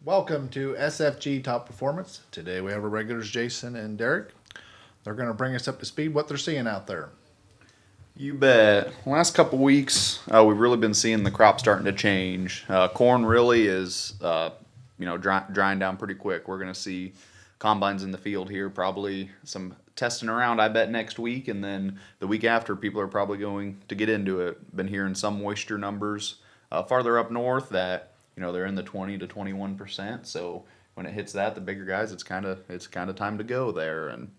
Welcome to SFG Top Performance. Today we have our regulars Jason and Derrick. They're going to bring us up to speed what they're seeing out there. You bet. Last couple weeks, we've really been seeing the crop starting to change. Corn really is, drying down pretty quick. We're going to see combines in the field here, probably some testing around, I bet, next week. And then the week after, people are probably going to get into it. Been hearing some moisture numbers farther up north that, they're in the 20 to 21%. So when it hits that, the bigger guys, it's kind of time to go there. And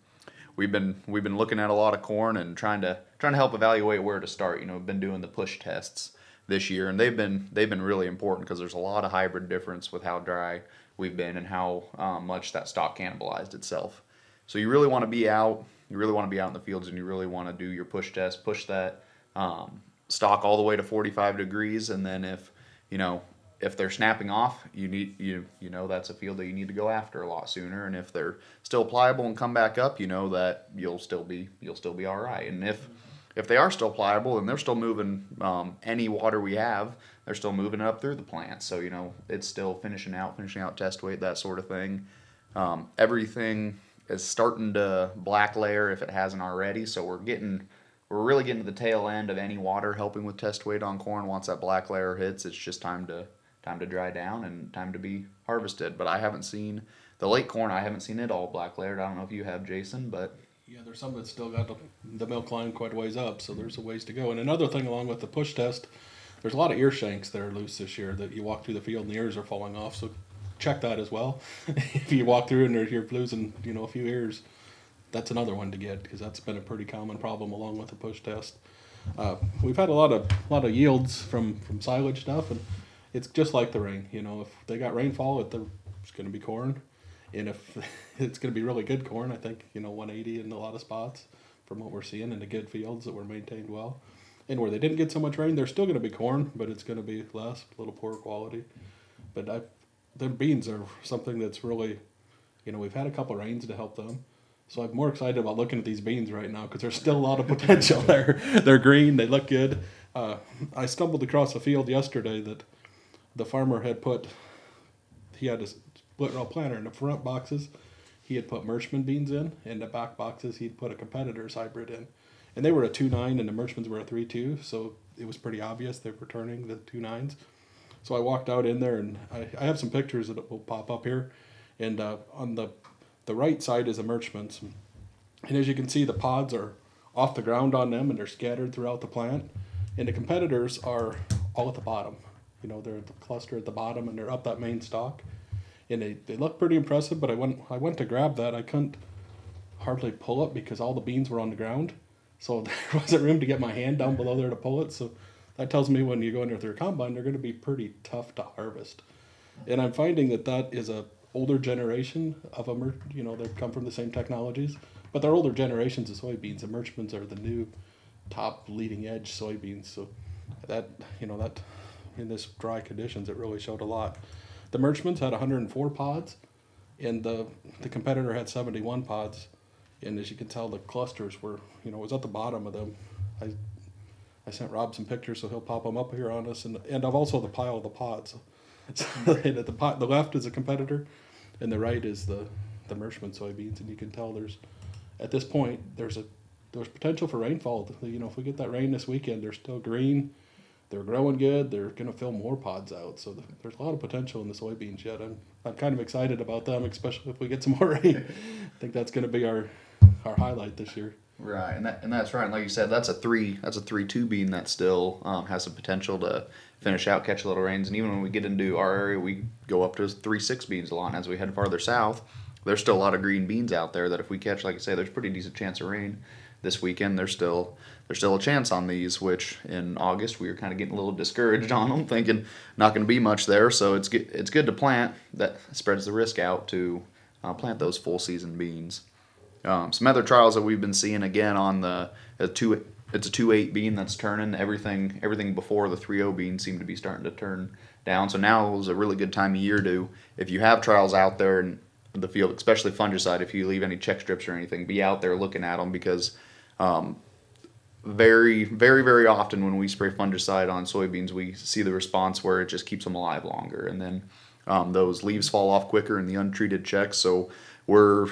we've been looking at a lot of corn and trying to help evaluate where to start. We've been doing the push tests this year, and they've been really important because there's a lot of hybrid difference with how dry we've been and how much that stock cannibalized itself. So you really want to be out. You really want to be out in the fields, and you really want to do your push test, push that stock all the way to 45 degrees, and then if they're snapping off, that's a field that you need to go after a lot sooner. And if they're still pliable and come back up, that you'll still be all right. And if they are still pliable and they're still moving any water we have, they're still moving it up through the plant. So it's still finishing out test weight, that sort of thing. Everything is starting to black layer if it hasn't already. So we're really getting to the tail end of any water helping with test weight on corn. Once that black layer hits, it's just time to dry down and time to be harvested. But I haven't seen the late corn. I haven't seen it all black layered. I don't know if you have, Jason, but yeah, there's some that's still got the milk line quite a ways up, so there's a ways to go. And another thing along with the push test, there's a lot of ear shanks that are loose this year that you walk through the field and the ears are falling off. So check that as well. If you walk through and you're losing a few ears, that's another one to get because that's been a pretty common problem along with the push test. We've had a lot of yields from silage stuff, and it's just like the rain. If they got rainfall, it's going to be corn. And if it's going to be really good corn, I think, 180 in a lot of spots from what we're seeing in the good fields that were maintained well. And where they didn't get so much rain, there's still going to be corn, but it's going to be less, a little poorer quality. But the beans are something that's really, we've had a couple of rains to help them. So I'm more excited about looking at these beans right now because there's still a lot of potential there. They're green, they look good. I stumbled across a field yesterday that the farmer he had a split row planter in the front boxes. He had put Merchman beans in the back boxes he'd put a competitor's hybrid in. And they were a 2.9 and the Merchmans were a 3.2, so it was pretty obvious they were turning the 2.9s. So I walked out in there and I have some pictures that will pop up here. And on the right side is a Merchman's. And as you can see, the pods are off the ground on them and they're scattered throughout the plant. And the competitors are all at the bottom. They're the cluster at the bottom and they're up that main stalk. And they look pretty impressive, but I went to grab that. I couldn't hardly pull it because all the beans were on the ground. So there wasn't room to get my hand down below there to pull it. So that tells me when you go in there with your combine, they're going to be pretty tough to harvest. And I'm finding that is a older generation of them. They come from the same technologies, but they're older generations of soybeans. The Merchmans are the new top leading edge soybeans. So that in this dry conditions, it really showed a lot. The Merchmans had 104 pods, and the competitor had 71 pods. And as you can tell, the clusters were, it was at the bottom of them. I sent Rob some pictures, so he'll pop them up here on us. And I've also the pile of the pods. So and at the left is a competitor, and the right is the Merchman soybeans. And you can tell at this point, there's potential for rainfall. If we get that rain this weekend, they're still green. They're growing good. They're going to fill more pods out. So there's a lot of potential in the soybeans yet. I'm kind of excited about them, especially if we get some more rain. I think that's going to be our highlight this year. Right, and that's right. And like you said, that's a 3.2 bean that still has the potential to finish out, catch a little rains. And even when we get into our area, we go up to 3.6 beans a lot. And as we head farther south, there's still a lot of green beans out there that if we catch, like I say, there's a pretty decent chance of rain this weekend. There's still a chance on these, which in August we were kind of getting a little discouraged on them, thinking not going to be much there. So it's good to plant. That spreads the risk out to plant those full season beans. Some other trials that we've been seeing again on it's a 2.8 bean that's turning. Everything before the 3.0 bean seemed to be starting to turn down. So now is a really good time of year if you have trials out there in the field, especially fungicide, if you leave any check strips or anything, be out there looking at them because very, very, very often when we spray fungicide on soybeans, we see the response where it just keeps them alive longer. And then those leaves fall off quicker in the untreated checks. So we're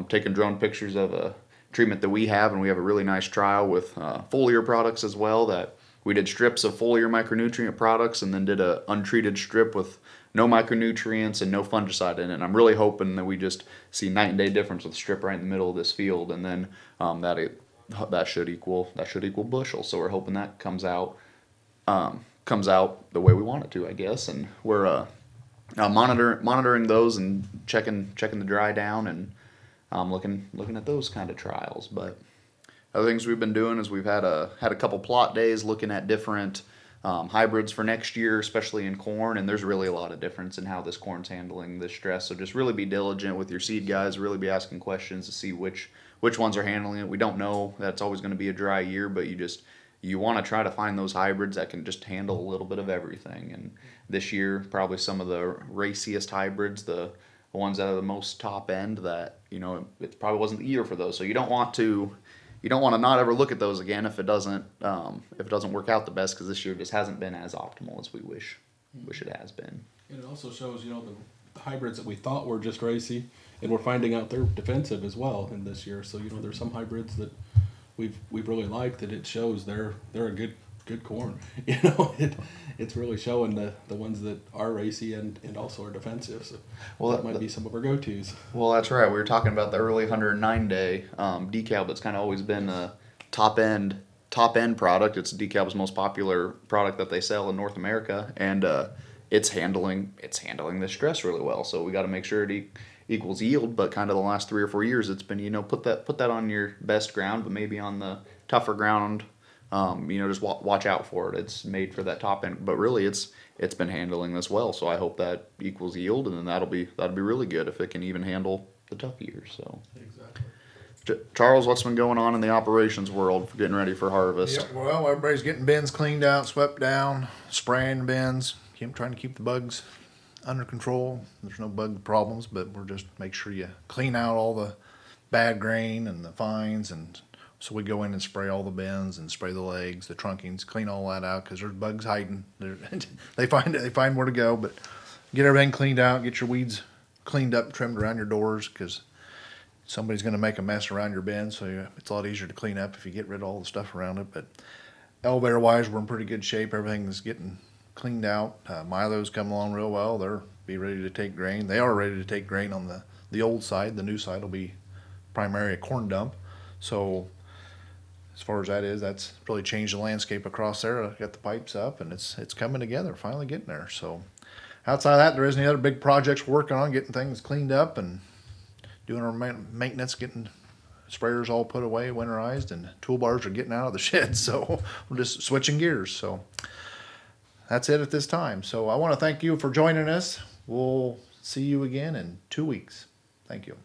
taking drone pictures of a treatment that we have, and we have a really nice trial with foliar products as well. That we did strips of foliar micronutrient products, and then did a untreated strip with no micronutrients and no fungicide in it. And I'm really hoping that we just see night and day difference with the strip right in the middle of this field, and then that should equal bushel. So we're hoping that comes out the way we want it to, I guess. And we're monitoring those and checking the dry down, and looking at those kind of trials. But other things we've been doing is we've had a couple plot days looking at different hybrids for next year, especially in corn. And there's really a lot of difference in how this corn's handling this stress. So just really be diligent with your seed guys. Really be asking questions to see which ones are handling it. We don't know. That's always going to be a dry year, but you want to try to find those hybrids that can just handle a little bit of everything. And this year, probably some of the raciest hybrids, the ones that are the most top end, that it probably wasn't the year for those. So you don't want to not ever look at those again if it doesn't work out the best, because this year just hasn't been as optimal as we wish it has been. And it also shows, the hybrids that we thought were just racy, and we're finding out they're defensive as well in this year. So there's some hybrids that we've really liked, that it shows they're a good corn. It's really showing the ones that are racy and also are defensive. So that might be some of our go-tos. Well, that's right. We were talking about the early 109-day decal that's kind of always been a top end product. It's DeKalb's most popular product that they sell in North America, and it's handling the stress really well. So we got to make sure it equals yield. But kind of the last 3 or 4 years, it's been put that on your best ground, but maybe on the tougher ground, just watch out for it. It's made for that top end, but really it's been handling this well. So I hope that equals yield, and then that'll be really good if it can even handle the tough years. So Exactly. Charles, what's been going on in the operations world for getting ready for harvest? Yep, well, everybody's getting bins cleaned out, swept down, spraying bins, trying to keep the bugs under control. There's no bug problems, but we're just make sure you clean out all the bad grain and the fines, and so we go in and spray all the bins and spray the legs, the trunkings, clean all that out, because there's bugs hiding. They find where to go, but get everything cleaned out, get your weeds cleaned up, trimmed around your doors, because somebody's going to make a mess around your bin, so it's a lot easier to clean up if you get rid of all the stuff around it. But elevator wise, we're in pretty good shape. Everything is getting cleaned out. Milo's come along real well. They're be ready to take grain. They are ready to take grain on the old side. The new side will be primarily a corn dump. So as far as that is, that's really changed the landscape across there. I got the pipes up, and it's coming together, finally getting there. So outside of that, there isn't any other big projects we're working on, getting things cleaned up and doing our maintenance, getting sprayers all put away, winterized, and toolbars are getting out of the shed. So we're just switching gears. So that's it at this time. So I want to thank you for joining us. We'll see you again in 2 weeks. Thank you.